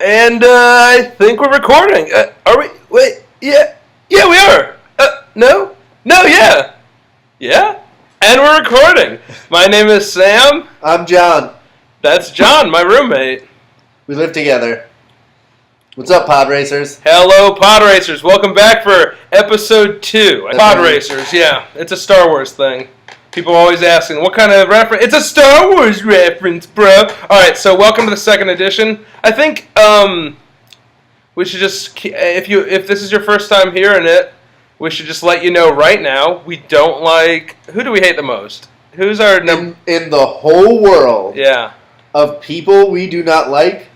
And I think we're recording. Are we? Wait, yeah, yeah, we are. No, no, yeah, yeah, and we're recording. My name is Sam. I'm John. That's John, my roommate. We live together. What's up, Podracers? Hello, Podracers. Welcome back for episode 2. Podracers, yeah, it's a Star Wars thing. People are always asking, what kind of reference? It's a Star Wars reference, bro. Alright, so welcome to the second edition. I think we should just, if this is your first time hearing it, we should just let you know right now, we don't like, who do we hate the most? Who's our number? In the whole world of people we do not like,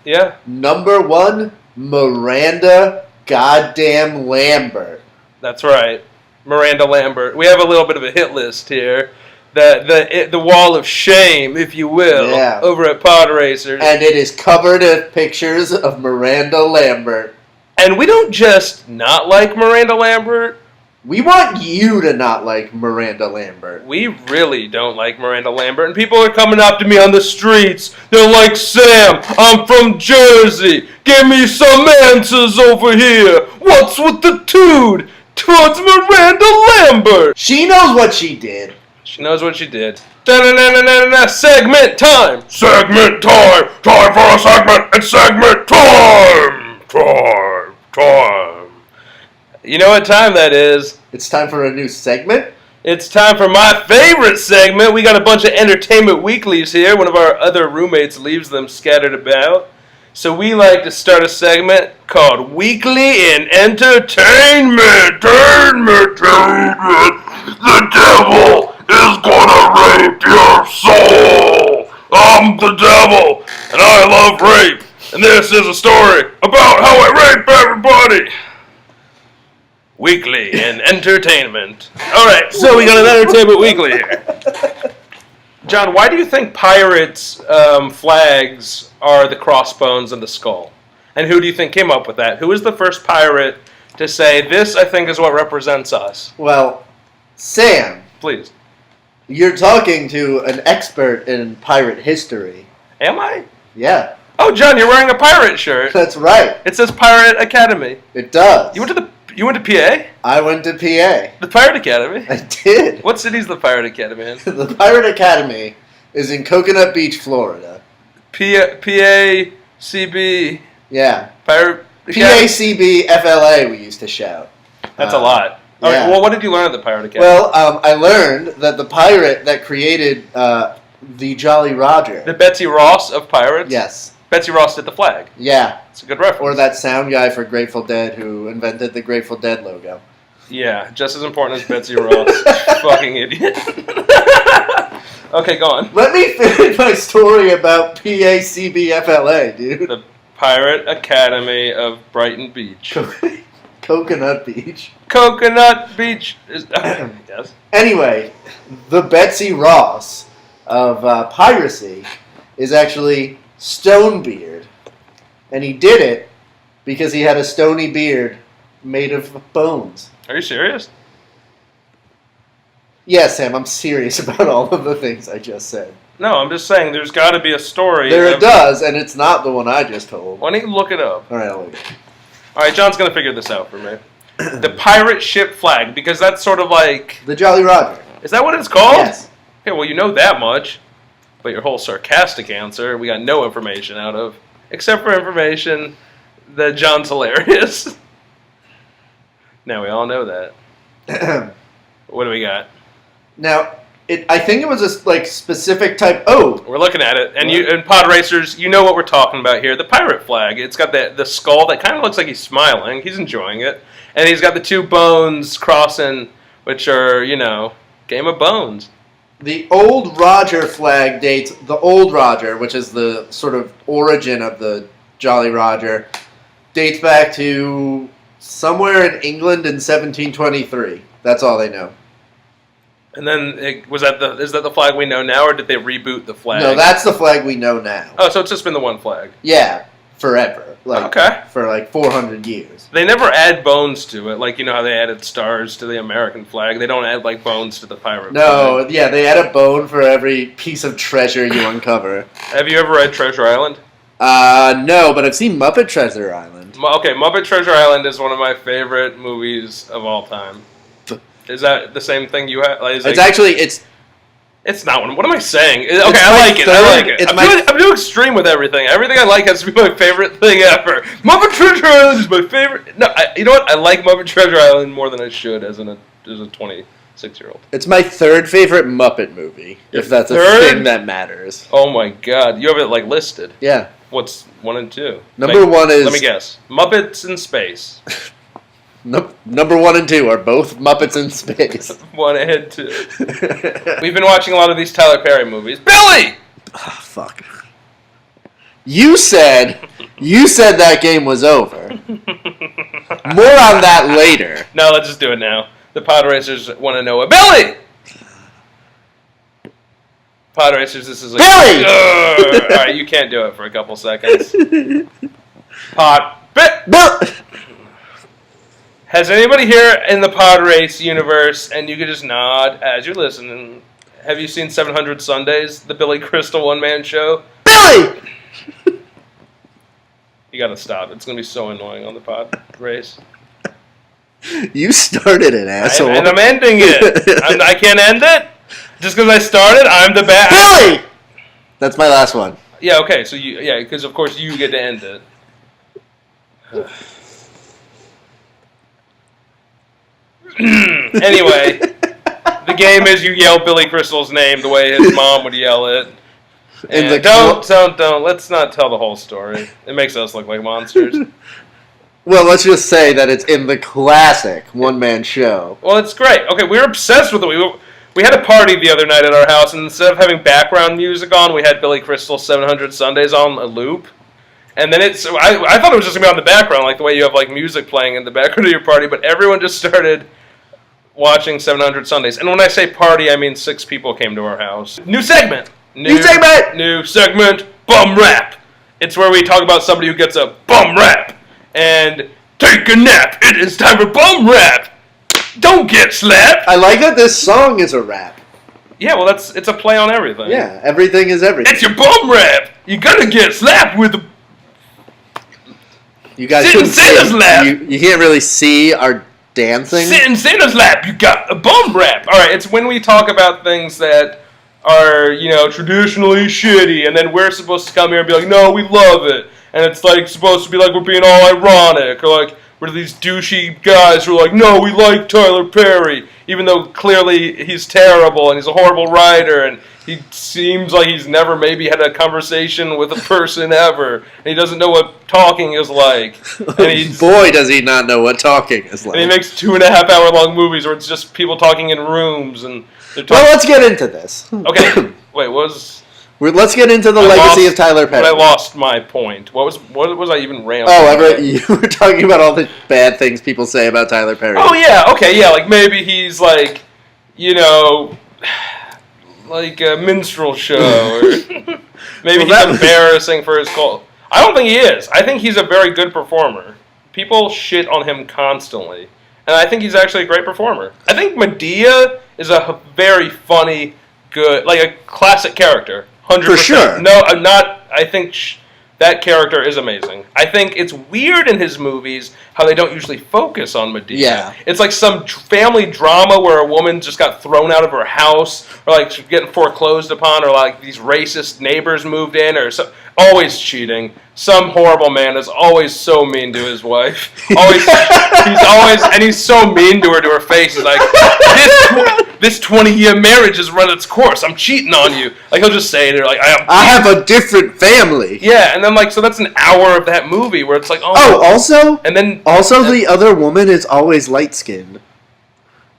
number one, Miranda goddamn Lambert. That's right. Miranda Lambert. We have a little bit of a hit list here. The wall of shame, if you will, over at Podracers. And it is covered with pictures of Miranda Lambert. And we don't just not like Miranda Lambert. We want you to not like Miranda Lambert. We really don't like Miranda Lambert. And people are coming up to me on the streets. They're like, Sam, I'm from Jersey. Give me some answers over here. What's with the dude towards Miranda Lambert? She knows what she did. She knows what she did. Segment time! Segment time! Time for a segment! It's segment time! Time! You know what time that is? It's time for a new segment? It's time for my favorite segment. We got a bunch of entertainment weeklies here. One of our other roommates leaves them scattered about. So we like to start a segment called Weekly in Entertainment. The devil is gonna rape your soul. I'm the devil, and I love rape. And this is a story about how I rape everybody. Weekly in Entertainment. Alright, so we got an Entertainment Weekly here. John, why do you think pirates' flags are the crossbones and the skull? And who do you think came up with that? Who was the first pirate to say, this, I think, is what represents us? Well, Sam. Please. You're talking to an expert in pirate history. Am I? Yeah. Oh, John, you're wearing a pirate shirt. That's right. It says Pirate Academy. It does. You went to PA? I went to PA. The Pirate Academy? I did. What city's the Pirate Academy in? The Pirate Academy is in Coconut Beach, Florida. PACB. Yeah. Pirate Academy. PACB FLA we used to shout. That's a lot. Yeah. Right, well, what did you learn at the Pirate Academy? Well, I learned that the pirate that created the Jolly Roger. The Betsy Ross of pirates? Yes. Betsy Ross did the flag. Yeah. It's a good reference. Or that sound guy for Grateful Dead who invented the Grateful Dead logo. Yeah, just as important as Betsy Ross. Fucking idiot. Okay, go on. Let me finish my story about PACBFLA, dude. The Pirate Academy of Brighton Beach. Coconut Beach. Coconut Beach is... yes. Anyway, the Betsy Ross of piracy is actually Stonebeard. And he did it because he had a stony beard made of bones. Are you serious? Yes, Sam, I'm serious about all of the things I just said. No, I'm just saying there's got to be a story. It does, and it's not the one I just told. Why don't you look it up? All right, I'll look it up. All right, John's going to figure this out for me. The pirate ship flag, because that's sort of like... The Jolly Roger. Is that what it's called? Yes. Okay, well, you know that much. But your whole sarcastic answer, we got no information out of. Except for information that John's hilarious. Now we all know that. What do we got? Now, I think it was a specific type. Oh, we're looking at it, and Podracers, you know what we're talking about here. The pirate flag. It's got the skull that kind of looks like he's smiling. He's enjoying it, and he's got the two bones crossing, which are Game of Bones. The Old Roger flag dates, the Old Roger, which is the sort of origin of the Jolly Roger, dates back to somewhere in England in 1723. That's all they know. And then, is that the flag we know now, or did they reboot the flag? No, that's the flag we know now. Oh, so it's just been the one flag? Yeah, forever. For 400 years. They never add bones to it, like, how they added stars to the American flag. They don't add, bones to the pirate flag. Yeah, they add a bone for every piece of treasure you uncover. Have you ever read Treasure Island? No, but I've seen Muppet Treasure Island. Okay, Muppet Treasure Island is one of my favorite movies of all time. Is that the same thing you have? Like, It's not one. What am I saying? Okay, It's I my like it. third- I like it. it's I'm too extreme with everything. Everything I like has to be my favorite thing ever. Muppet Treasure Island is my favorite. No, you know what? I like Muppet Treasure Island more than I should as a 26-year-old. It's my third favorite Muppet movie, if that's a thing that matters. Oh my god, you have it like listed. Yeah. What's 1 and 2? Number 1 is... Let me guess. Muppets in Space. Number 1 and 2 are both Muppets in Space. 1 and 2. We've been watching a lot of these Tyler Perry movies. Billy! Oh, fuck. You said that game was over. More on that later. No, let's just do it now. The Podracers want to know what... Billy! Podracers, this is like... Billy! Alright, you can't do it for a couple seconds. Bill! Has anybody here in the Pod Race universe, and you could just nod as you're listening, have you seen 700 Sundays, the Billy Crystal one-man show? Billy! You gotta stop. It's gonna be so annoying on the Pod Race. You started it, asshole. And I'm ending it. I can't end it? Just because I started, I'm the bad... Billy! That's my last one. Yeah, okay, so because of course you get to end it. Anyway, the game is you yell Billy Crystal's name the way his mom would yell it. And don't. Let's not tell the whole story. It makes us look like monsters. Well, let's just say that it's in the classic one-man show. Well, it's great. Okay, we were obsessed with it. We had a party the other night at our house, and instead of having background music on, we had Billy Crystal's 700 Sundays on a loop. And then I thought it was just going to be on the background, like the way you have like music playing in the background of your party, but everyone just started watching 700 Sundays. And when I say party, I mean 6 people came to our house. New segment! New segment! Bum rap! It's where we talk about somebody who gets a bum rap. And take a nap! It is time for bum rap! Don't get slapped! I like that this song is a rap. Yeah, well, it's a play on everything. Yeah, everything is everything. It's your bum rap! You're gonna get slapped with a... You guys Sit in Santa's lap! You can't really see our dancing. Sit in Santa's lap! You got a bum rap! Alright, it's when we talk about things that are, traditionally shitty, and then we're supposed to come here and be like, no, we love it. And it's like supposed to be like we're being all ironic, or like we're these douchey guys who are like, no, we like Tyler Perry, even though clearly he's terrible and he's a horrible writer and he seems like he's never maybe had a conversation with a person ever, and he doesn't know what talking is like. And boy, does he not know what talking is like. And he makes 2.5-hour-long movies where it's just people talking in rooms and they're talking. Well, let's get into this. Okay, wait, let's get into the legacy of Tyler Perry. But I lost my point. What was I even rambling? Oh, you were talking about all the bad things people say about Tyler Perry. Oh yeah, okay, yeah, like maybe he's like, like a minstrel show, or maybe he's embarrassing for his cult. I don't think he is. I think he's a very good performer. People shit on him constantly, and I think he's actually a great performer. I think Medea is a very funny, good, like a classic character. 100%. For sure. No, I'm not. I think that character is amazing. I think it's weird in his movies how they don't usually focus on Medea. Yeah. It's like some family drama where a woman just got thrown out of her house, or like she's getting foreclosed upon, or like these racist neighbors moved in, or so. Always cheating. Some horrible man is always so mean to his wife. He's so mean to her face. He's like, this 20-year marriage has run its course. I'm cheating on you. Like he'll just say it, like I have a different family. Yeah, and then like so that's an hour of that movie where it's like also the other woman is always light skinned.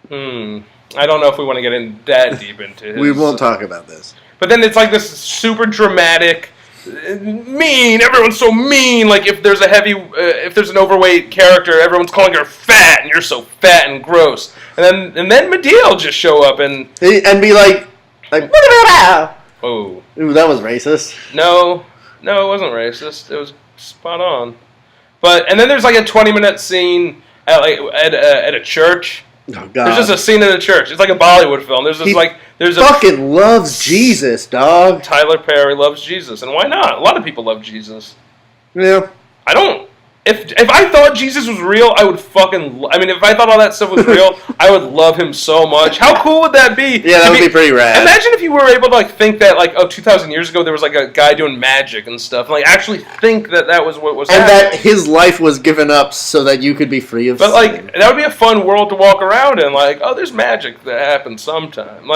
I don't know if we want to get in that deep into his, we won't talk about this. But then it's like this super dramatic, mean. Everyone's so mean. Like if there's an overweight character, everyone's calling her fat, and you're so fat and gross. And then Medea will just show up and be like, oh, ooh, that was racist. No, it wasn't racist. It was spot on. And then there's like a 20-minute scene at a church. Oh, God. There's just a scene in a church. It's like a Bollywood film. There's fucking loves Jesus, dog. Tyler Perry loves Jesus, and why not? A lot of people love Jesus. Yeah. I don't. If I thought Jesus was real, I would fucking. I mean, if I thought all that stuff was real, I would love him so much. How cool would that be? Yeah, that would be pretty rad. Imagine if you were able to think that 2,000 years ago there was a guy doing magic and stuff, and actually think that was what was happening. And that his life was given up so that you could be free of sin. But that would be a fun world to walk around in. There's magic that happens sometime.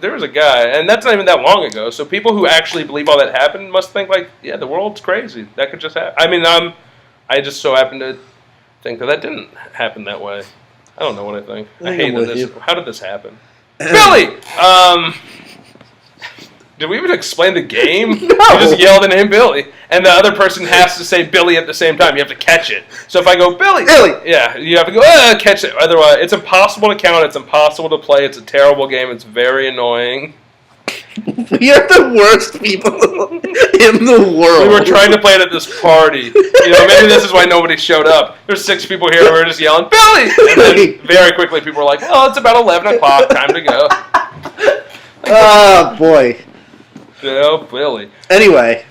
There was a guy, and that's not even that long ago. So people who actually believe all that happened must think yeah, the world's crazy. That could just happen. I mean, I just so happen to think that didn't happen that way. I don't know what I think. I hated this. How did this happen? Billy! Did we even explain the game? No. You just yell the name Billy. And the other person has to say Billy at the same time. You have to catch it. So if I go, Billy! Yeah, you have to go, catch it. Otherwise, it's impossible to count. It's impossible to play. It's a terrible game. It's very annoying. We are the worst people in the world. We were trying to play it at this party. Maybe this is why nobody showed up. There's 6 people here, and we were just yelling, Billy! And then very quickly people were like, oh, it's about 11 o'clock, time to go. Oh, boy. Oh, Billy. Anyway.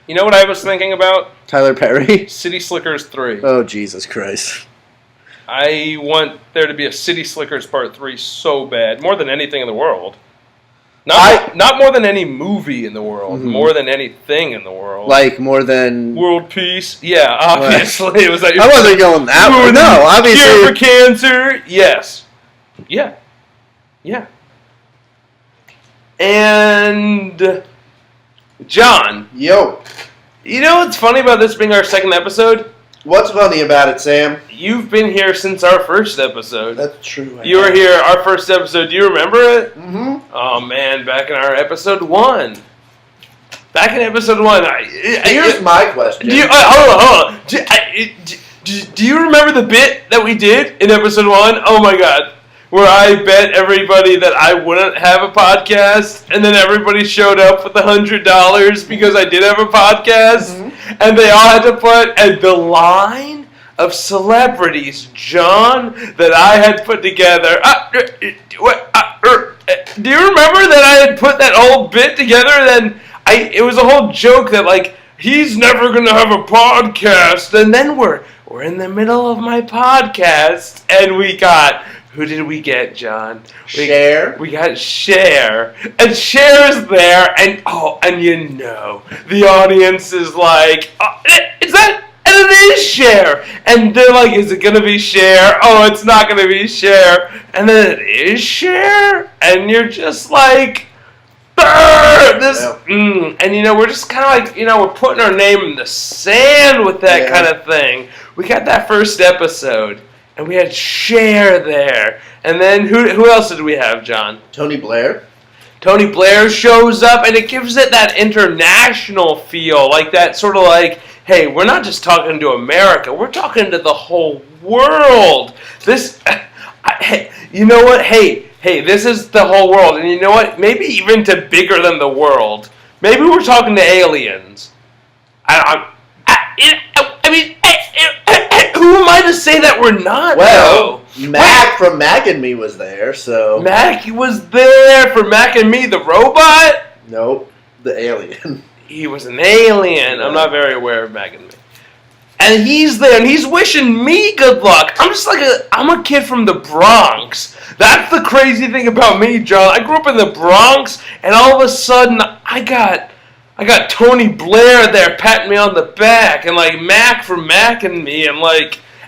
You know what I was thinking about? Tyler Perry? City Slickers 3. Oh, Jesus Christ. I want there to be a City Slickers Part 3 so bad, more than anything in the world. Not more than any movie in the world, more than anything in the world. More than... World peace? Yeah, obviously. It was I wasn't going that way. No, obviously. Cure for cancer? Yes. Yeah. Yeah. And... John. Yo. You know what's funny about this being our second episode? What's funny about it, Sam? You've been here since our first episode. That's true. You were here, our first episode. Do you remember it? Mm-hmm. Oh, man, back in our episode 1. Back in episode 1. Here's my question. Hold on. Do you remember the bit that we did in episode 1? Oh, my God. Where I bet everybody that I wouldn't have a podcast, and then everybody showed up with $100 because I did have a podcast, and they all had to put the line of celebrities, John, that I had put together. Do you remember that I had put that whole bit together? And then it was a whole joke that he's never gonna have a podcast, and then we're in the middle of my podcast, and we got. Who did we get, John? Cher. We got Cher. And Cher's there, and the audience is like, is that? And it is Cher. And they're like, is it going to be Cher? Oh, it's not going to be Cher. And then it is Cher. And you're just like, this. Yeah. And, we're just kind of we're putting our name in the sand with that kind of thing. We got that first episode. And we had Cher there. And then who else did we have, John? Tony Blair. Tony Blair shows up, and it gives it that international feel. That sort of hey, we're not just talking to America. We're talking to the whole world. Hey, you know what? Hey, this is the whole world. And you know what? Maybe even to bigger than the world. Maybe we're talking to aliens. Who am I to say that we're not? Well, Mac from Mac and Me was there, so... Mac was there for Mac and Me, the robot? Nope, the alien. He was an alien. I'm not very aware of Mac and Me. And he's there, and he's wishing me good luck. I'm just I'm a kid from the Bronx. That's the crazy thing about me, John. I grew up in the Bronx, and all of a sudden, I got Tony Blair there patting me on the back, and Mac from Mac and Me, and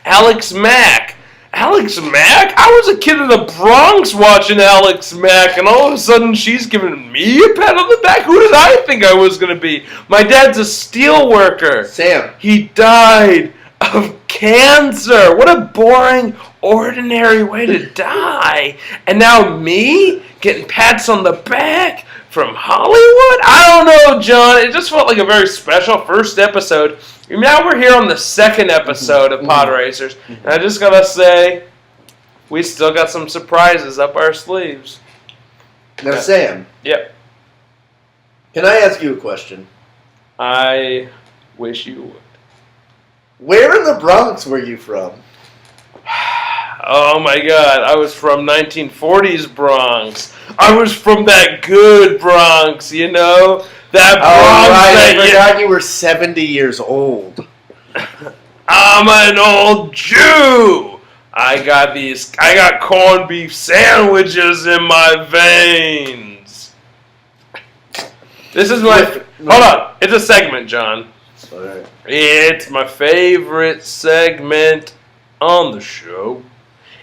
Alex Mack. Alex Mack? I was a kid in the Bronx watching Alex Mack, and all of a sudden she's giving me a pat on the back? Who did I think I was going to be? My dad's a steel worker. Sam. He died of cancer. What a boring, ordinary way to die. And now me getting pats on the back from Hollywood? I don't know, John. It just felt like a very special first episode. Now we're here on the second episode of Podracers, and I just gotta say, we still got some surprises up our sleeves. Now, Sam. Yep. Can I ask you a question? I wish you would. Where in the Bronx were you from? Oh my God, I was from 1940s Bronx. I was from that good Bronx, That Bronx. Oh, right, I forgot you were 70 years old. I'm an old Jew. I got corned beef sandwiches in my veins. This is my, hold on, it's a segment, John. Alright. It's my favorite segment on the show.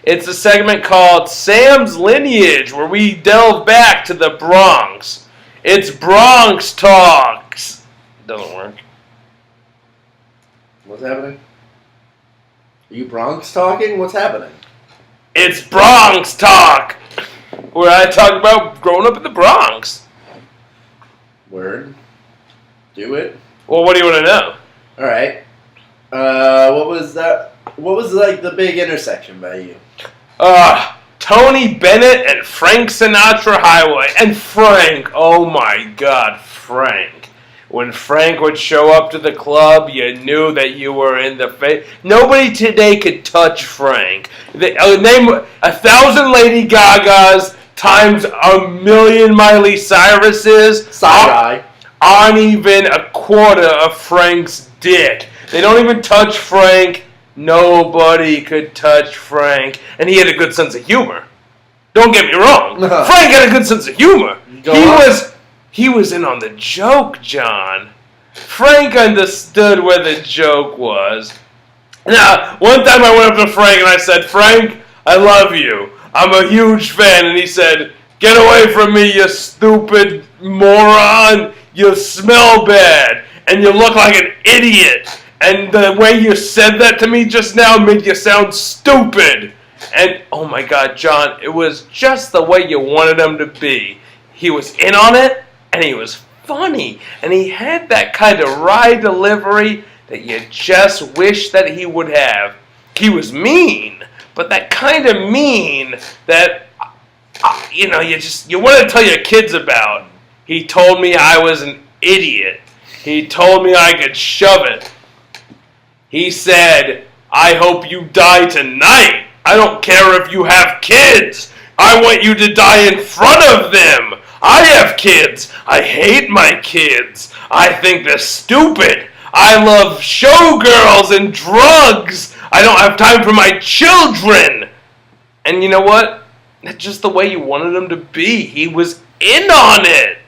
It's a segment called Sam's Lineage, where we delve back to the Bronx. It's Bronx Talks. Doesn't work. What's happening? Are you Bronx talking? What's happening? It's Bronx Talk, where I talk about growing up in the Bronx. Word. Do it. Well, what do you want to know? Alright. What was that? What was like the big intersection by you? Tony Bennett and Frank Sinatra Highway. And Frank, oh my God, Frank. When Frank would show up to the club, you knew that you were in the face. Nobody today could touch Frank. Name 1,000 Lady Gagas times 1,000,000 Miley Cyruses. Side-eye. Aren't even a quarter of Frank's dick. They don't even touch Frank. Nobody could touch Frank. And he had a good sense of humor. Don't get me wrong. Frank had a good sense of humor. He was in on the joke, John. Frank understood where the joke was. Now, one time I went up to Frank and I said, Frank, I love you. I'm a huge fan. And he said, get away from me, you stupid moron. You smell bad. And you look like an idiot. And the way you said that to me just now made you sound stupid. And, oh my God, John, it was just the way you wanted him to be. He was in on it, and he was funny. And he had that kind of wry delivery that you just wish that he would have. He was mean, but that kind of mean that, you want to tell your kids about. He told me I was an idiot. He told me I could shove it. He said, I hope you die tonight. I don't care if you have kids. I want you to die in front of them. I have kids. I hate my kids. I think they're stupid. I love showgirls and drugs. I don't have time for my children. And you know what? That's just the way you wanted him to be. He was in on it.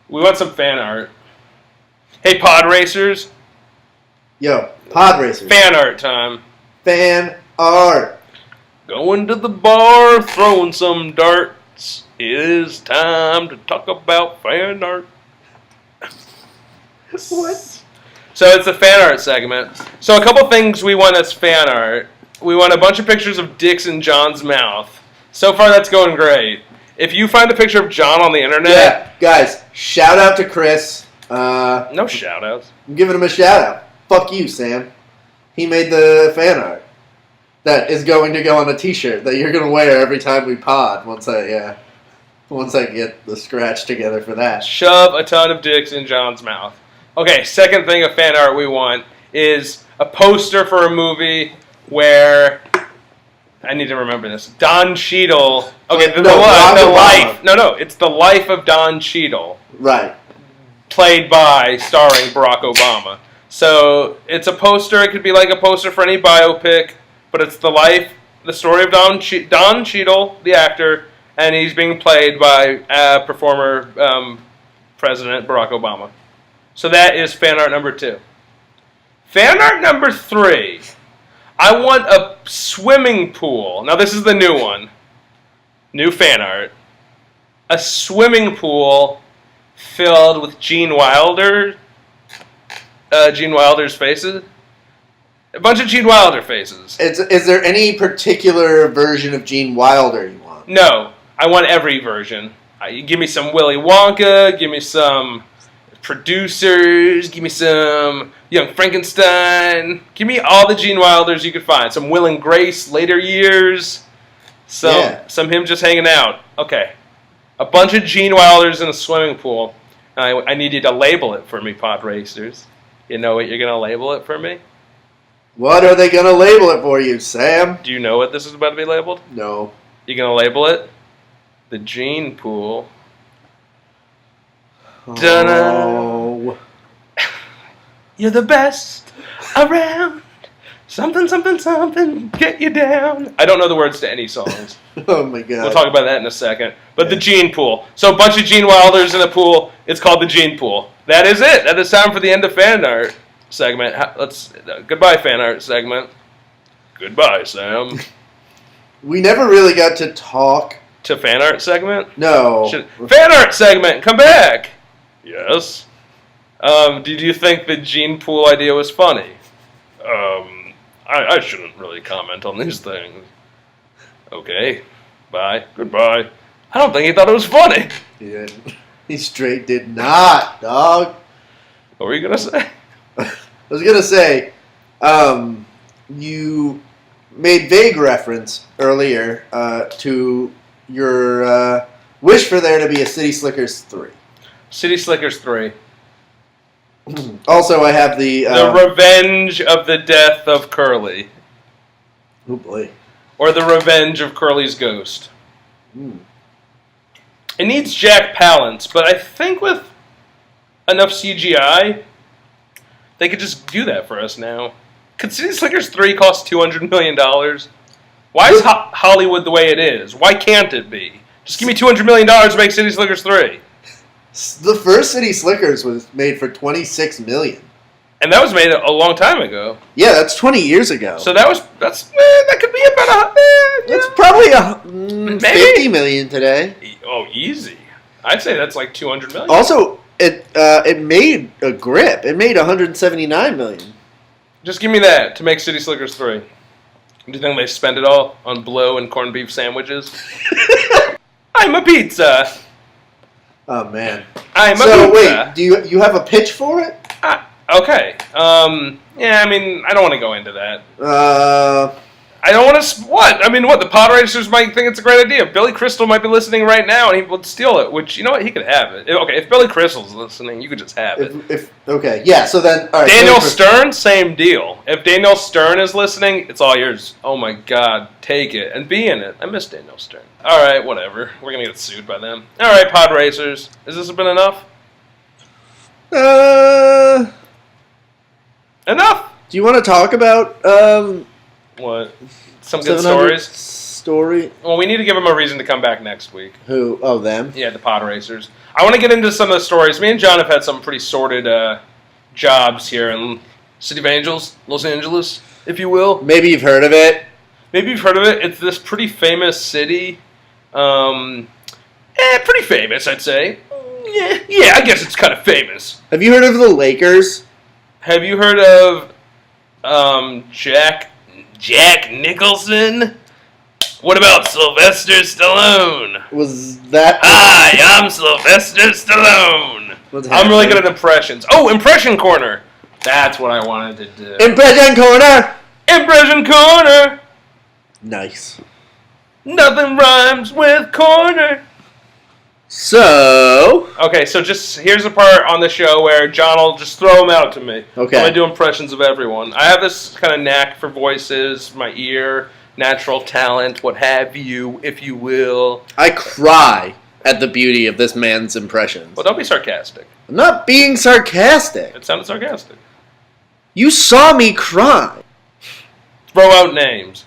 We want some fan art. Hey, Podracers. Yo, Podracers. Fan art time. Fan art. Going to the bar, throwing some darts. It is time to talk about fan art. What? So it's a fan art segment. So a couple things we want as fan art. We want a bunch of pictures of dicks in John's mouth. So far, that's going great. If you find a picture of John on the internet... Yeah, guys, shout out to Chris. No shout-outs. I'm giving him a shout-out. Fuck you, Sam. He made the fan art that is going to go on a t-shirt that you're going to wear every time we pod once I get the scratch together for that. Shove a ton of dicks in John's mouth. Okay, second thing of fan art we want is a poster for a movie where... I need to remember this. Don Cheadle... Okay, the life... No, it's the life of Don Cheadle. Right. Starring Barack Obama. So it's a poster. It could be like a poster for any biopic, but it's the story of Don Cheadle, the actor, and he's being played by performer President Barack Obama. So that is fan art number 2. Fan art number 3. I want a swimming pool. Now this is the new one. New fan art. A swimming pool filled with Gene Wilder's faces. A bunch of Gene Wilder faces. Is there any particular version of Gene Wilder you want? No, I want every version. Give me some Willy Wonka, give me some Producers, give me some Young Frankenstein, give me all the Gene Wilders you could find. Some Will and Grace, later years, some him just hanging out. Okay. A bunch of Gene Wilders in a swimming pool. I need you to label it for me, Podracers. You know what you're going to label it for me? What are they going to label it for you, Sam? Do you know what this is about to be labeled? No. You're going to label it? The Gene Pool. Oh. You're the best around. Something, something, something, get you down. I don't know the words to any songs. Oh my god. We'll talk about that in a second. But the Gene Pool. So a bunch of Gene Wilders in a pool. It's called the Gene Pool. That is it. That is time for the end of fan art segment. Goodbye, fan art segment. Goodbye, Sam. We never really got to talk. To fan art segment? No. Fan art segment, come back. Yes. Did you think the Gene Pool idea was funny? I shouldn't really comment on these things. Okay. Bye. Goodbye. I don't think he thought it was funny. He didn't. He straight did not, dog. What were you gonna say? I was gonna say, you made vague reference earlier to your wish for there to be a City Slickers 3. City Slickers 3. Also, I have the Revenge of the Death of Curly. Oh boy. Or the Revenge of Curly's Ghost. Mm. It needs Jack Palance, but I think with enough CGI, they could just do that for us now. Could City Slickers 3 cost $200 million? Why is Hollywood the way it is? Why can't it be? Just give me $200 million to make City Slickers 3. The first City Slickers was made for $26 million. And that was made a long time ago. Yeah, that's 20 years ago. So that could be about that's probably $50 million today. Oh, easy. I'd say that's like $200 million. Also, it made a grip. It made $179 million. Just give me that to make City Slickers 3. Do you think they spend it all on blow and corned beef sandwiches? I'm a pizza. Oh man. I'm a pizza. pizza. Wait, do you have a pitch for it? Okay. Yeah, I mean, I don't want to go into that. I don't want to... What? I mean, what? The Podracers might think it's a great idea. Billy Crystal might be listening right now, and he would steal it, which, you know what? He could have it. Okay, if Billy Crystal's listening, you could just have it. Okay, yeah, so then... All right, Daniel Stern, same deal. If Daniel Stern is listening, it's all yours. Oh, my God. Take it. And be in it. I miss Daniel Stern. All right, whatever. We're going to get sued by them. All right, Podracers. Has this been enough? Enough! Do you want to talk about... What? Some good stories? Story? Well, we need to give them a reason to come back next week. Who? Oh, them? Yeah, the Podracers. I want to get into some of the stories. Me and John have had some pretty sordid jobs here in City of Angels, Los Angeles, if you will. Maybe you've heard of it. Maybe you've heard of it. It's this pretty famous city. Pretty famous, I'd say. Yeah, I guess it's kind of famous. Have you heard of the Lakers? Have you heard of Jack Nicholson? What about Sylvester Stallone? Was that... Hi, I'm Sylvester Stallone. I'm really good at impressions. Oh, Impression Corner. That's what I wanted to do. Impression Corner! Impression Corner! Nice. Nothing rhymes with corner. So... Okay, so just here's a part on the show where John will just throw them out to me. Okay. I'm going to do impressions of everyone. I have this kind of knack for voices, my ear, natural talent, what have you, if you will. I cry at the beauty of this man's impressions. Well, don't be sarcastic. I'm not being sarcastic. It sounded sarcastic. You saw me cry. Throw out names.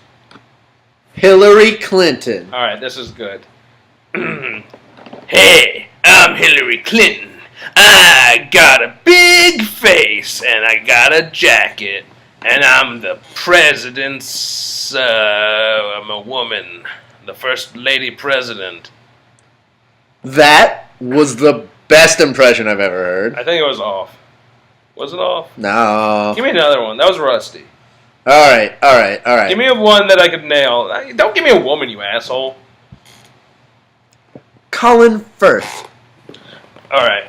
Hillary Clinton. All right, this is good. Hey, I'm Hillary Clinton. I got a big face and I got a jacket. And I'm the president's, I'm a woman. The first lady president. That was the best impression I've ever heard. I think it was off. Was it off? No. Give me another one. That was rusty. All right. Give me one that I could nail. Don't give me a woman, you asshole. Colin Firth. All right.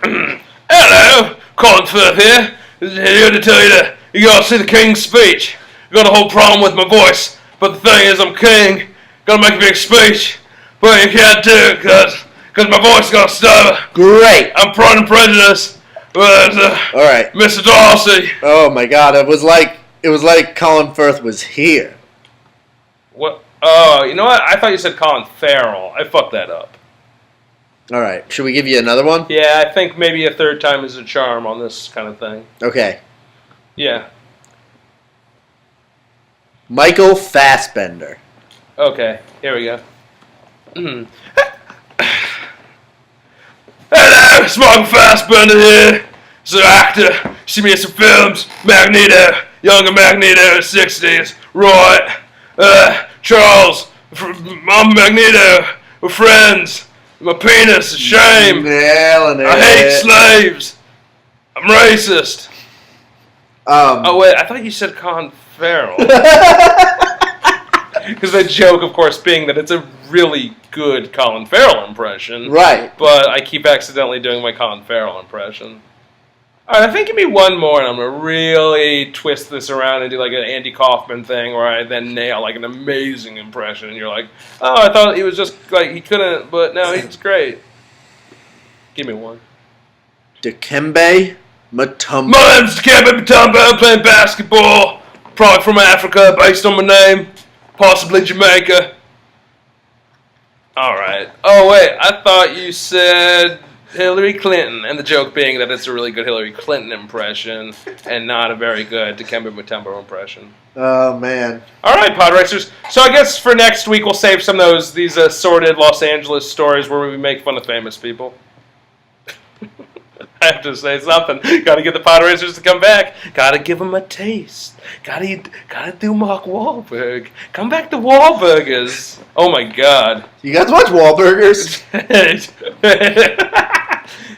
Hello, Colin Firth here. Here to tell you that you gotta see the King's speech. You got a whole problem with my voice, but the thing is, I'm king. Gotta make a big speech, but you can't do it because my voice got stutter. Great. I'm Pride and Prejudice. But, all right, Mr. Darcy. Oh my God! It was like Colin Firth was here. What? Oh, you know what? I thought you said Colin Farrell. I fucked that up. All right. Should we give you another one? Yeah, I think maybe a third time is a charm on this kind of thing. Okay. Yeah. Michael Fassbender. Okay, here we go. Hello, it's Michael Fassbender here. He's an actor. See me in some films. Magneto, younger Magneto, 60s. Right. Charles, I'm Magneto. We're friends. My penis, a shame. Nailing it. I hate slaves. I'm racist. Oh, wait, I thought you said Colin Farrell. Because the joke, of course, being that it's a really good Colin Farrell impression. Right. But I keep accidentally doing my Colin Farrell impression. Alright, I think give me one more, and I'm going to really twist this around and do like an Andy Kaufman thing where I then nail like an amazing impression, and you're like, oh, I thought he was just like, he couldn't, but no, he's great. Give me one. Dikembe Mutombo. My name's Dikembe Mutombo, playing basketball, probably from Africa, based on my name, possibly Jamaica. Alright. Oh, wait, I thought you said Hillary Clinton, and the joke being that it's a really good Hillary Clinton impression and not a very good Dikembe Mutombo impression. Oh, man. All right, Podracers. So I guess for next week we'll save some of these assorted Los Angeles stories where we make fun of famous people. I have to say something. Got to get the Podracers to come back. Got to give them a taste. Got to do Mark Wahlberg. Come back to Wahlburgers. Oh my God. You guys watch Wahlburgers?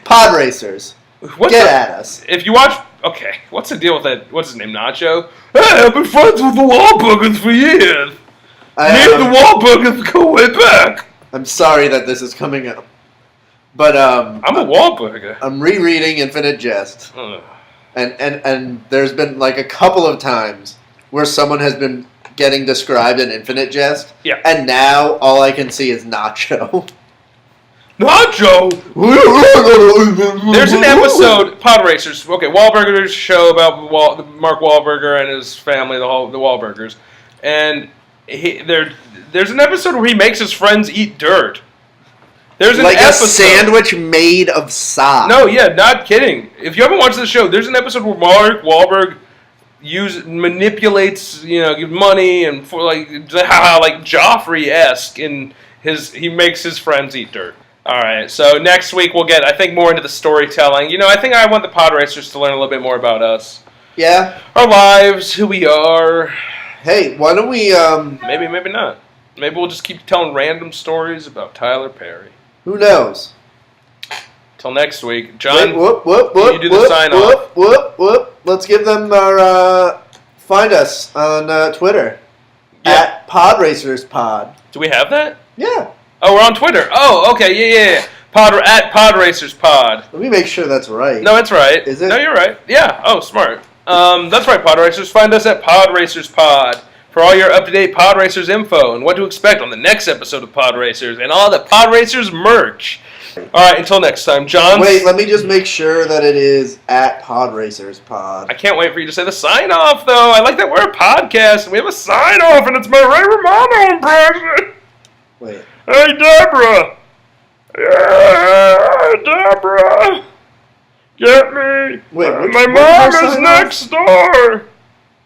Podracers. Get at us. If you watch, okay, what's the deal with that? What's his name, Nacho? Hey, I've been friends with the Wahlburgers for years. Me and the Wahlburgers go way back. I'm sorry that this is coming up, but I'm a Wahlburger. I'm rereading Infinite Jest, and there's been like a couple of times where someone has been getting described in Infinite Jest, yeah, and now all I can see is Nacho. Nacho! There's an episode, Podracers, okay, Wahlburgers show about Mark Wahlberger and his family, the Wahlburgers. And there's an episode where he makes his friends eat dirt. There's an episode, a sandwich made of socks. No, yeah, not kidding. If you haven't watched the show, there's an episode where Mark Wahlberg manipulates, give money and for like Joffrey-esque in he makes his friends eat dirt. All right, so next week we'll get, I think, more into the storytelling. I think I want the Podracers to learn a little bit more about us. Yeah. Our lives, who we are. Hey, why don't we, Maybe, maybe not. Maybe we'll just keep telling random stories about Tyler Perry. Who knows? Till next week. John, whoop, you do the sign-off. Whoop. Let's give them our, find us on Twitter. Yeah. At PodracersPod. Do we have that? Yeah. Oh, we're on Twitter. Oh, okay, yeah. At PodracersPod. Let me make sure that's right. No, it's right. Is it? No, you're right. Yeah. Oh, smart. That's right, Podracers. Find us at PodracersPod for all your up-to-date Podracers info and what to expect on the next episode of Podracers and all the Podracers merch. All right, until next time, John. Wait, let me just make sure that it is at PodracersPod. I can't wait for you to say the sign-off, though. I like that we're a podcast and we have a sign-off, and it's my Ray Romano impression. Wait. Hey, Deborah! Yeah, Deborah! Get me! Wait, my mom is next door!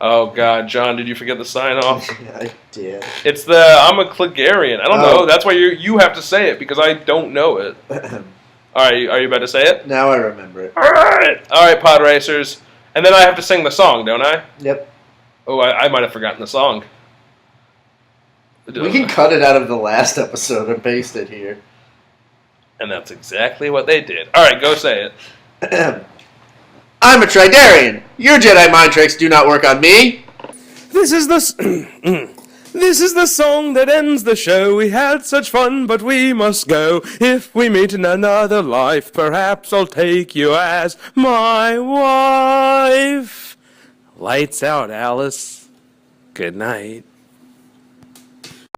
Oh, God, John, did you forget the sign-off? Yeah, I did. It's I'm a Clegarian. I don't know. That's why you have to say it, because I don't know it. All right, are you about to say it? Now I remember it. All right, Podracers. And then I have to sing the song, don't I? Yep. Oh, I might have forgotten the song. We can cut it out of the last episode and paste it here. And that's exactly what they did. All right, go say it. I'm a Tridarian. Your Jedi mind tricks do not work on me. This is the song that ends the show. We had such fun, but we must go. If we meet in another life, perhaps I'll take you as my wife. Lights out, Alice. Good night.